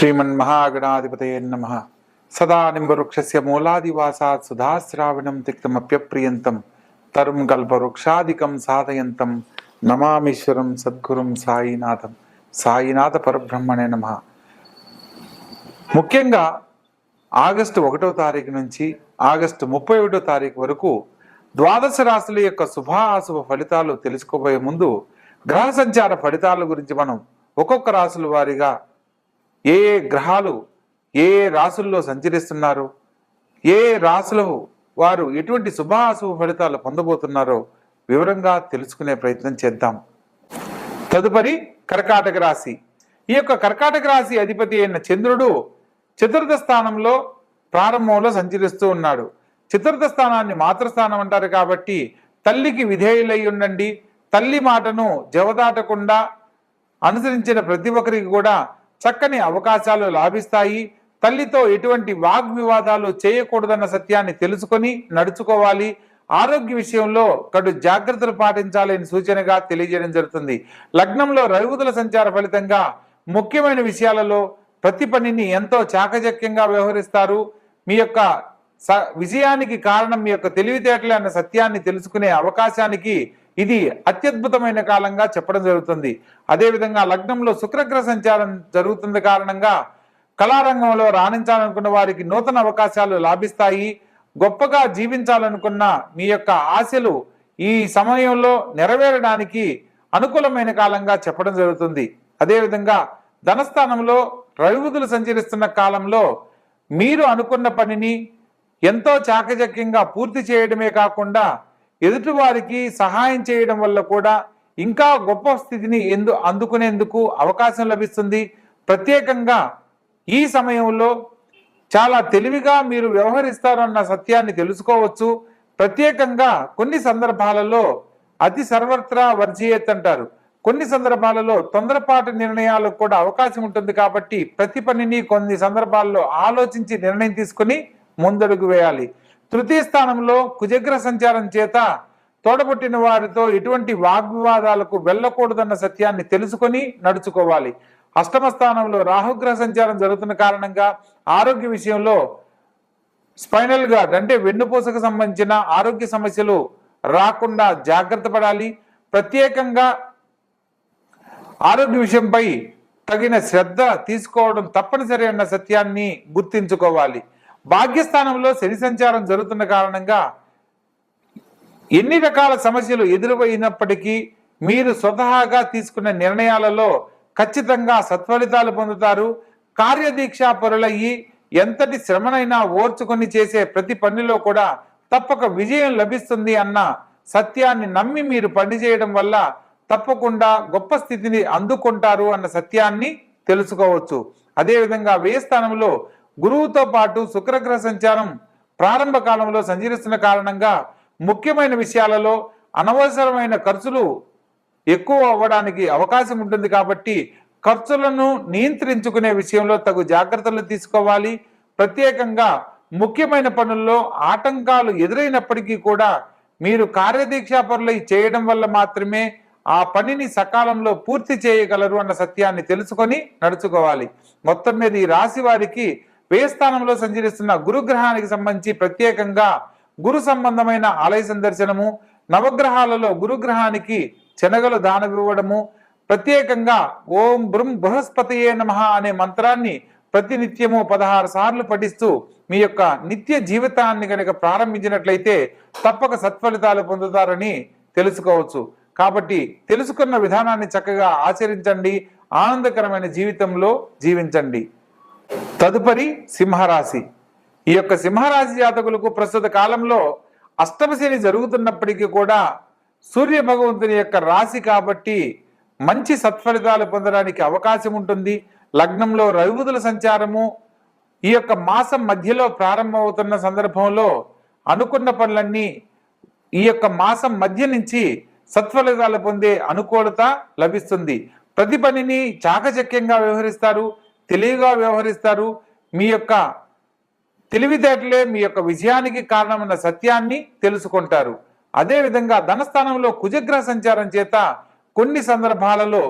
श्रीमन्महागणाधिपतये नमः। सदा निम्बवृक्षस्य मूलादिवासात् सुधाश्रावणं तिक्तमप्यप्रियन्तं तरुं कल्पवृक्षादिकं साधयन्तं नमामीश्वरं सद्गुरुं సాయినాథం. సాయినాథ పరబ్రహ్మణే నమః. ముఖ్యంగా ఆగస్టు 1వ తారీఖు నుంచి ఆగస్టు 31వ తారీఖు వరకు ద్వాదశ రాశుల యొక్క శుభాశుభ ఫలితాలు తెలుసుకోబోయే ముందు గ్రహ సంచార ఫలితాల గురించి మనం ఒక్కొక్క రాశుల వారీగా ఏ ఏ గ్రహాలు ఏ ఏ రాశుల్లో సంచరిస్తున్నారు, ఏ రాశుల వారు ఎటువంటి శుభాశుభ ఫలితాలు పొందబోతున్నారో వివరంగా తెలుసుకునే ప్రయత్నం చేద్దాం. తదుపరి కర్కాటక రాశి. ఈ యొక్క కర్కాటక రాశి అధిపతి అయిన చంద్రుడు చతుర్థ స్థానంలో ప్రారంభంలో సంచరిస్తూ ఉన్నాడు. చతుర్థ స్థానాన్ని మాతృస్థానం అంటారు కాబట్టి తల్లికి విధేయులై ఉండండి. తల్లి మాటను జవదాటకుండా అనుసరించిన ప్రతి ఒక్కరికి కూడా చక్కని అవకాశాలు లాభిస్తాయి. తల్లితో ఎటువంటి వాగ్వివాదాలు చేయకూడదన్న సత్యాన్ని తెలుసుకొని నడుచుకోవాలి. ఆరోగ్య విషయంలో కడు జాగ్రత్తలు పాటించాలని సూచనగా తెలియజేయడం జరుగుతుంది. లగ్నంలో రవిబుధుల సంచార ఫలితంగా ముఖ్యమైన విషయాలలో ప్రతి పనిని ఎంతో చాకచక్యంగా వ్యవహరిస్తారు. మీ యొక్క విజయానికి కారణం మీ యొక్క తెలివితేటలే అన్న సత్యాన్ని తెలుసుకునే అవకాశానికి ఇది అత్యద్భుతమైన కాలంగా చెప్పడం జరుగుతుంది. అదేవిధంగా లగ్నంలో శుక్రగ్రహ సంచారం జరుగుతున్న కారణంగా కళారంగంలో రాణించాలనుకున్న వారికి నూతన అవకాశాలు లాభిస్తాయి. గొప్పగా జీవించాలనుకున్న మీ యొక్క ఆశలు ఈ సమయంలో నెరవేరడానికి అనుకూలమైన కాలంగా చెప్పడం జరుగుతుంది. అదేవిధంగా ధనస్థానంలో రవిబుధులు సంచరిస్తున్న కాలంలో మీరు అనుకున్న పనిని ఎంతో చాకచక్యంగా పూర్తి చేయడమే కాకుండా ఎదుటివారికి సహాయం చేయడం వల్ల కూడా ఇంకా గొప్ప స్థితిని అందుకునేందుకు అవకాశం లభిస్తుంది. ప్రత్యేకంగా ఈ సమయంలో చాలా తెలివిగా మీరు వ్యవహరిస్తారన్న సత్యాన్ని తెలుసుకోవచ్చు. ప్రత్యేకంగా కొన్ని సందర్భాలలో అతి సర్వత్రా వర్జయేత్ అంటారు. కొన్ని సందర్భాలలో తొందరపాటు నిర్ణయాలకు కూడా అవకాశం ఉంటుంది. కాబట్టి ప్రతి పనిని కొన్ని సందర్భాల్లో ఆలోచించి నిర్ణయం తీసుకుని ముందడుగు వేయాలి. తృతీయ స్థానంలో కుజగ్రహ సంచారం చేత తోడబుట్టిన వారితో ఎటువంటి వాగ్వివాదాలకు వెళ్ళకూడదన్న సత్యాన్ని తెలుసుకొని నడుచుకోవాలి. అష్టమ స్థానంలో రాహుగ్రహ సంచారం జరుగుతున్న కారణంగా ఆరోగ్య విషయంలో స్పైనల్ గార్డ్ అంటే వెన్నుపూసకు సంబంధించిన ఆరోగ్య సమస్యలు రాకుండా జాగ్రత్త పడాలి. ప్రత్యేకంగా ఆరోగ్య విషయంపై తగిన శ్రద్ధ తీసుకోవడం తప్పనిసరి అన్న సత్యాన్ని గుర్తించుకోవాలి. భాగ్యస్థానంలో శని సంచారం జరుగుతున్న కారణంగా ఎన్ని రకాల సమస్యలు ఎదురైనప్పటికీ మీరు స్వతహాగా తీసుకున్న నిర్ణయాలలో ఖచ్చితంగా సత్ఫలితాలు పొందుతారు. కార్యదీక్షా పరులయ్యి ఎంతటి శ్రమనైనా ఓర్చుకొని చేసే ప్రతి పనిలో కూడా తప్పక విజయం లభిస్తుంది అన్న సత్యాన్ని నమ్మి మీరు పని చేయడం వల్ల తప్పకుండా గొప్ప స్థితిని అందుకుంటారు అన్న సత్యాన్ని తెలుసుకోవచ్చు. అదేవిధంగా వ్యయ స్థానంలో గురువుతో పాటు శుక్రగ్రహ సంచారం ప్రారంభ కాలంలో సంచరిస్తున్న కారణంగా ముఖ్యమైన విషయాలలో అనవసరమైన ఖర్చులు ఎక్కువ అవ్వడానికి అవకాశం ఉంటుంది. కాబట్టి ఖర్చులను నియంత్రించుకునే విషయంలో తగు జాగ్రత్తలు తీసుకోవాలి. ప్రత్యేకంగా ముఖ్యమైన పనుల్లో ఆటంకాలు ఎదురైనప్పటికీ కూడా మీరు కార్యదీక్షాపరులై చేయడం వల్ల మాత్రమే ఆ పనిని సకాలంలో పూర్తి చేయగలరు అన్న సత్యాన్ని తెలుసుకొని నడుచుకోవాలి. మొత్తం మీద ఈ రాశి వారికి వ్యయస్థానంలో సంచరిస్తున్న గురుగ్రహానికి సంబంధించి ప్రత్యేకంగా గురు సంబంధమైన ఆలయ సందర్శనము, నవగ్రహాలలో గురుగ్రహానికి శనగలు దానం ఇవ్వడము, ప్రత్యేకంగా ఓం బృం బృహస్పతియే నమః అనే మంత్రాన్ని ప్రతినిత్యము 16 సార్లు పఠిస్తూ మీ యొక్క నిత్య జీవితాన్ని కనుక ప్రారంభించినట్లయితే తప్పక సత్ఫలితాలు పొందుతారని తెలుసుకోవచ్చు. కాబట్టి తెలుసుకున్న విధానాన్ని చక్కగా ఆచరించండి. ఆనందకరమైన జీవితంలో జీవించండి. తదుపరి సింహరాశి. ఈ యొక్క సింహరాశి జాతకులకు ప్రస్తుత కాలంలో అష్టమ శని జరుగుతున్నప్పటికీ కూడా సూర్య భగవంతుని యొక్క రాశి కాబట్టి మంచి సత్ఫలితాలు పొందడానికి అవకాశం ఉంటుంది. లగ్నంలో రవిబుధుల సంచారము ఈ యొక్క మాసం మధ్యలో ప్రారంభమవుతున్న సందర్భంలో అనుకున్న పనులన్నీ ఈ యొక్క మాసం మధ్య నుంచి సత్ఫలితాలు పొందే అనుకూలత లభిస్తుంది. ప్రతి పనిని చాకచక్యంగా వ్యవహరిస్తారు, తెలివిగా వ్యవహరిస్తారు. మీ యొక్క తెలివితేటలే మీ యొక్క విజయానికి కారణమన్న సత్యాన్ని తెలుసుకుంటారు. అదేవిధంగా ధనస్థానంలో కుజగ్రహ సంచారం చేత కొన్ని సందర్భాలలో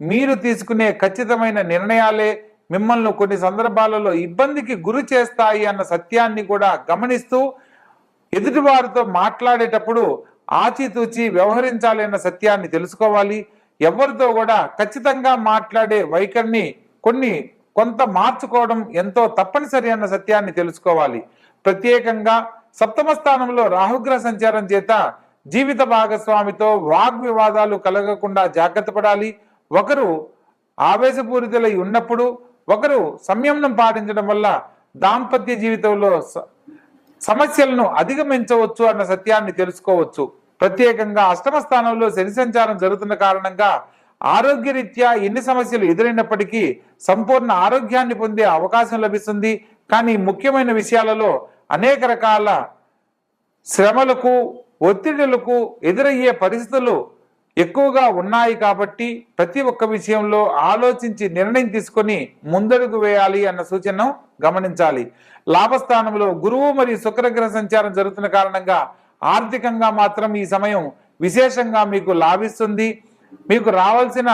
మీరు తీసుకునే ఖచ్చితమైన నిర్ణయాలే మిమ్మల్ని కొన్ని సందర్భాలలో ఇబ్బందికి గురి చేస్తాయి అన్న సత్యాన్ని కూడా గమనిస్తూ ఎదుటివారితో మాట్లాడేటప్పుడు ఆచితూచి వ్యవహరించాలి అన్న సత్యాన్ని తెలుసుకోవాలి. ఎవరితో కూడా ఖచ్చితంగా మాట్లాడే వైఖరిని కొంత మార్చుకోవడం ఎంతో తప్పనిసరి అన్న సత్యాన్ని తెలుసుకోవాలి. ప్రత్యేకంగా సప్తమ స్థానంలో రాహుగ్రహ సంచారం చేత జీవిత భాగస్వామితో వాగ్వివాదాలు కలగకుండా జాగ్రత్త పడాలి. ఒకరు ఆవేశపూరితులై ఉన్నప్పుడు ఒకరు సంయమనం పాటించడం వల్ల దాంపత్య జీవితంలో సమస్యలను అధిగమించవచ్చు అన్న సత్యాన్ని తెలుసుకోవచ్చు. ప్రత్యేకంగా అష్టమ స్థానంలో శని సంచారం జరుగుతున్న కారణంగా ఆరోగ్యరీత్యా ఎన్ని సమస్యలు ఎదురైనప్పటికీ సంపూర్ణ ఆరోగ్యాన్ని పొందే అవకాశం లభిస్తుంది. కానీ ముఖ్యమైన విషయాలలో అనేక రకాల శ్రమలకు ఒత్తిడులకు ఎదురయ్యే పరిస్థితులు ఎక్కువగా ఉన్నాయి కాబట్టి ప్రతి ఒక్క విషయంలో ఆలోచించి నిర్ణయం తీసుకొని ముందడుగు వేయాలి అన్న సూచనను గమనించాలి. లాభస్థానంలో గురువు మరియు శుక్రగ్రహ సంచారం జరుగుతున్న కారణంగా ఆర్థికంగా మాత్రం ఈ సమయం విశేషంగా మీకు లాభిస్తుంది. మీకు రావాల్సిన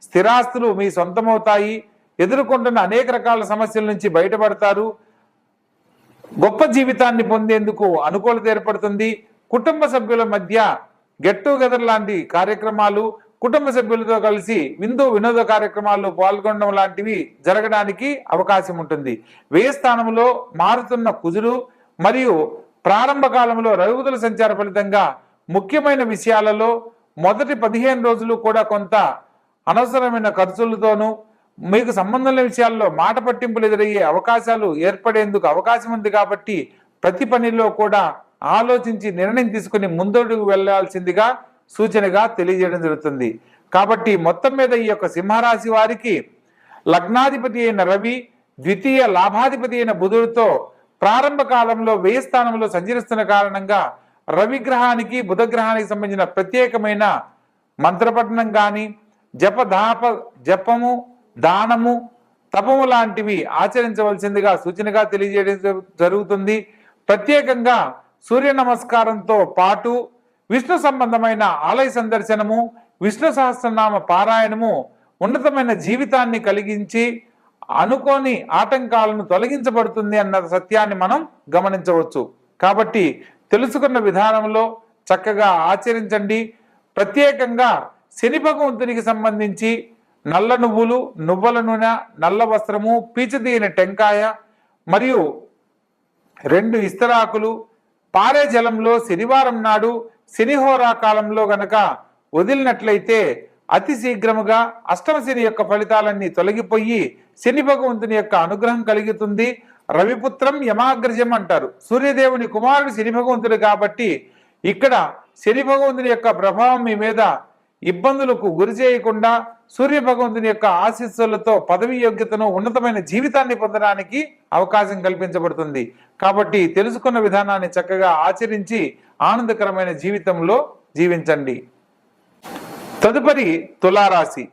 స్థిరాస్తులు మీ సొంతమవుతాయి. ఎదుర్కొంటున్న అనేక రకాల సమస్యల నుంచి బయటపడతారు. గొప్ప జీవితాన్ని పొందేందుకు అనుకూలత ఏర్పడుతుంది. కుటుంబ సభ్యుల మధ్య గెట్ టుగెదర్ లాంటి కార్యక్రమాలు, కుటుంబ సభ్యులతో కలిసి వినోద కార్యక్రమాల్లో పాల్గొనడం లాంటివి జరగడానికి అవకాశం ఉంటుంది. వ్యయ స్థానంలో మారుతున్న కుజులు మరియు ప్రారంభ కాలంలో రవిబుధుల సంచార ఫలితంగా ముఖ్యమైన విషయాలలో మొదటి 15 రోజులు కూడా కొంత అనవసరమైన ఖర్చులతోనూ మీకు సంబంధం లేని విషయాల్లో మాట పట్టింపులు ఎదురయ్యే అవకాశాలు ఏర్పడేందుకు అవకాశం ఉంది. కాబట్టి ప్రతి పనిలో కూడా ఆలోచించి నిర్ణయం తీసుకుని ముందడుగు వెళ్లాల్సిందిగా సూచనగా తెలియజేయడం జరుగుతుంది. కాబట్టి మొత్తం మీద ఈ యొక్క సింహరాశి వారికి లగ్నాధిపతి అయిన రవి, ద్వితీయ లాభాధిపతి అయిన బుధుడితో ప్రారంభ కాలంలో వ్యయ స్థానంలో సంచరిస్తున్న కారణంగా రవిగ్రహానికి బుధగ్రహానికి సంబంధించిన ప్రత్యేకమైన మంత్రపఠనం కానీ జపము, దానము, తపము లాంటివి ఆచరించవలసిందిగా సూచనగా తెలియజేయడం జరుగుతుంది. ప్రత్యేకంగా సూర్య నమస్కారంతో పాటు విష్ణు సంబంధమైన ఆలయ సందర్శనము, విష్ణు సహస్రనామ పారాయణము ఉన్నతమైన జీవితాన్ని కలిగించి అనుకోని ఆటంకాలను తొలగించబడుతుంది అన్న సత్యాన్ని మనం గమనించవచ్చు. కాబట్టి తెలుసుకున్న విధానంలో చక్కగా ఆచరించండి. ప్రత్యేకంగా శని భగవంతునికి సంబంధించి నల్ల నువ్వులు, నువ్వుల నూనె, నల్ల వస్త్రము, పీచుదీన టెంకాయ మరియు 2 ఇస్తరాకులు పారే జలంలో శనివారం నాడు శనిహోరా కాలంలో గనక వదిలినట్లయితే అతి శీఘ్రముగా అష్టమ శని యొక్క ఫలితాలన్నీ తొలగిపోయి శని భగవంతుని యొక్క అనుగ్రహం కలుగుతుంది. రవిపుత్రం యమాగ్రజం అంటారు. సూర్యదేవుని కుమారుడు శని భగవంతుడు కాబట్టి ఇక్కడ శని భగవంతుని యొక్క ప్రభావం మీ మీద ఇబ్బందులకు గురి చేయకుండా సూర్య భగవంతుని యొక్క ఆశీస్సులతో పదవి యోగ్యతను, ఉన్నతమైన జీవితాన్ని పొందడానికి అవకాశం కల్పించబడుతుంది. కాబట్టి తెలుసుకున్న విధానాన్ని చక్కగా ఆచరించి ఆనందకరమైన జీవితంలో జీవించండి. తదుపరి తులారాశి.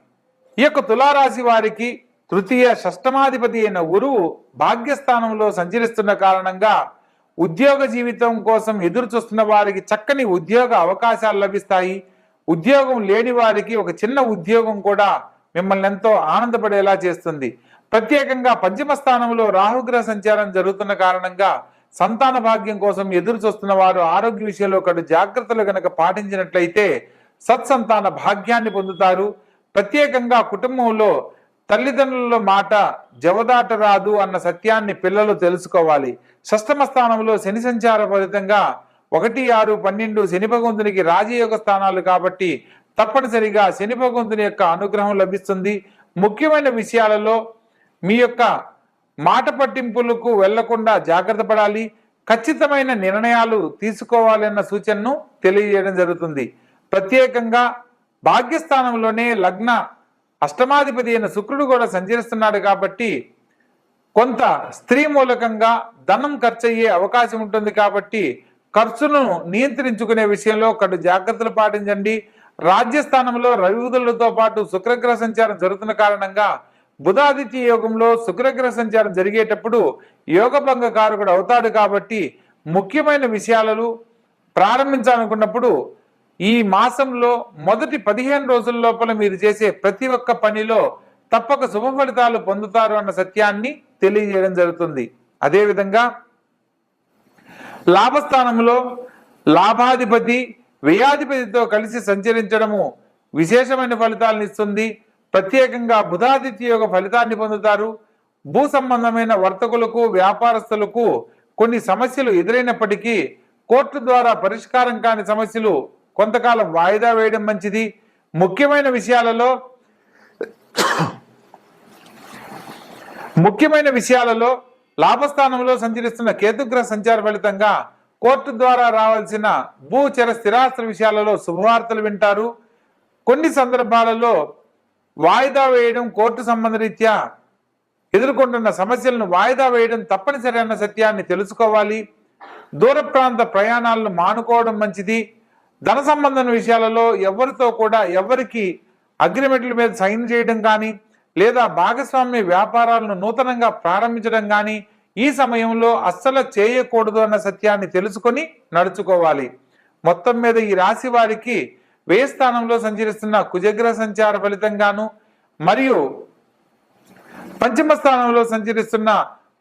ఈ యొక్క తులారాశి వారికి తృతీయ షష్టమాధిపతి అయిన గురువు భాగ్యస్థానంలో సంచరిస్తున్న కారణంగా ఉద్యోగ జీవితం కోసం ఎదురు చూస్తున్న వారికి చక్కని ఉద్యోగ అవకాశాలు లభిస్తాయి. ఉద్యోగం లేని వారికి ఒక చిన్న ఉద్యోగం కూడా మిమ్మల్ని ఎంతో ఆనందపడేలా చేస్తుంది. ప్రత్యేకంగా పంచమ స్థానంలో రాహుగ్రహ సంచారం జరుగుతున్న కారణంగా సంతాన భాగ్యం కోసం ఎదురు చూస్తున్న వారు ఆరోగ్య విషయంలో కడు జాగ్రత్తలు గనక పాటించినట్లయితే సత్సంతాన భాగ్యాన్ని పొందుతారు. ప్రత్యేకంగా కుటుంబంలో తల్లిదండ్రుల మాట జవదాటరాదు అన్న సత్యాన్ని పిల్లలు తెలుసుకోవాలి. షష్టమ స్థానంలో శని సంచార ఫలితంగా 1, 6, 12 శని భగవంతునికి రాజయోగ స్థానాలు కాబట్టి తప్పనిసరిగా శని భగవంతుని యొక్క అనుగ్రహం లభిస్తుంది. ముఖ్యమైన విషయాలలో మీ యొక్క మాట పట్టింపులకు వెళ్లకుండా జాగ్రత్త పడాలి. ఖచ్చితమైన నిర్ణయాలు తీసుకోవాలి అన్న సూచనను తెలియజేయడం జరుగుతుంది. ప్రత్యేకంగా భాగ్యస్థానంలోనే లగ్న అష్టమాధిపతి అయిన శుక్రుడు కూడా సంచరిస్తున్నాడు కాబట్టి కొంత స్త్రీ మూలకంగా ధనం ఖర్చు అయ్యే అవకాశం ఉంటుంది. కాబట్టి ఖర్చులను నియంత్రించుకునే విషయంలో కడు జాగ్రత్తలు పాటించండి. రాజ్యస్థానంలో రవిబుధులతో పాటు శుక్రగ్రహ సంచారం జరుగుతున్న కారణంగా బుధాదిత్య యోగంలో శుక్రగ్రహ సంచారం జరిగేటప్పుడు యోగభంగ కారకుడు అవుతాడు. కాబట్టి ముఖ్యమైన విషయాలను ప్రారంభించాలనుకున్నప్పుడు ఈ మాసంలో మొదటి 15 రోజుల లోపల మీరు చేసే ప్రతి ఒక్క పనిలో తప్పక శుభ ఫలితాలు పొందుతారు అన్న సత్యాన్ని తెలియజేయడం జరుగుతుంది. అదేవిధంగా లాభస్థానంలో లాభాధిపతి వ్యయాధిపతితో కలిసి సంచరించడము విశేషమైన ఫలితాలను ఇస్తుంది. ప్రత్యేకంగా బుధాదిత్య యోగ ఫలితాన్ని పొందుతారు. భూ సంబంధమైన వర్తకులకు వ్యాపారస్తులకు కొన్ని సమస్యలు ఎదురైనప్పటికీ కోర్టు ద్వారా పరిష్కారం కాని సమస్యలు కొంతకాలం వాయిదా వేయడం మంచిది. ముఖ్యమైన విషయాలలో లాభస్థానంలో సంచరిస్తున్న కేతుగ్రహ సంచార ఫలితంగా కోర్టు ద్వారా రావాల్సిన భూచర స్థిరాస్త్ర విషయాలలో శుభవార్తలు వింటారు. కొన్ని సందర్భాలలో వాయిదా వేయడం, కోర్టు సంబంధ రీత్యా ఎదుర్కొంటున్న సమస్యలను వాయిదా వేయడం తప్పనిసరి అన్న సత్యాన్ని తెలుసుకోవాలి. దూర ప్రాంత ప్రయాణాలను మానుకోవడం మంచిది. ధన సంబంధం విషయాలలో ఎవరితో కూడా ఎవరికి అగ్రిమెంట్ల మీద సైన్ చేయడం కానీ లేదా భాగస్వామ్య వ్యాపారాలను నూతనంగా ప్రారంభించడం కానీ ఈ సమయంలో అస్సలు చేయకూడదు అన్న సత్యాన్ని తెలుసుకొని నడుచుకోవాలి. మొత్తం మీద ఈ రాశి వారికి వ్యయ స్థానంలో సంచరిస్తున్న కుజగ్రహ సంచార ఫలితంగాను మరియు పంచమ స్థానంలో సంచరిస్తున్న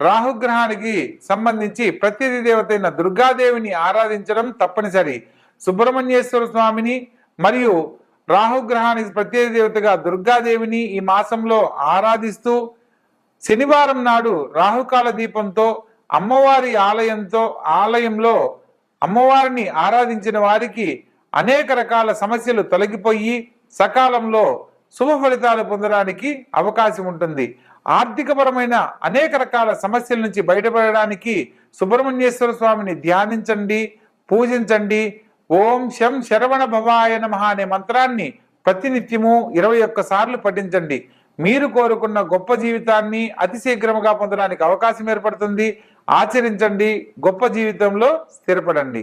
రాహుగ్రహానికి సంబంధించి ప్రత్యధి దేవతైన దుర్గాదేవిని ఆరాధించడం తప్పనిసరి. సుబ్రహ్మణ్యేశ్వర స్వామిని మరియు రాహుగ్రహానికి ప్రత్యధి దేవతగా దుర్గాదేవిని ఈ మాసంలో ఆరాధిస్తూ శనివారం నాడు రాహుకాల దీపంతో అమ్మవారి ఆలయంలో అమ్మవారిని ఆరాధించిన వారికి అనేక రకాల సమస్యలు తొలగిపోయి సకాలంలో శుభ ఫలితాలు పొందడానికి అవకాశం ఉంటుంది. ఆర్థికపరమైన అనేక రకాల సమస్యల నుంచి బయటపడడానికి సుబ్రహ్మణ్యేశ్వర స్వామిని ధ్యానించండి, పూజించండి. ఓం శం శరవణ భవాయ నమః అనే మంత్రాన్ని ప్రతినిత్యము 21 సార్లు పఠించండి. మీరు కోరుకున్న గొప్ప జీవితాన్ని అతి శీఘ్రముగా పొందడానికి అవకాశం ఏర్పడుతుంది. ఆచరించండి, గొప్ప జీవితంలో స్థిరపడండి.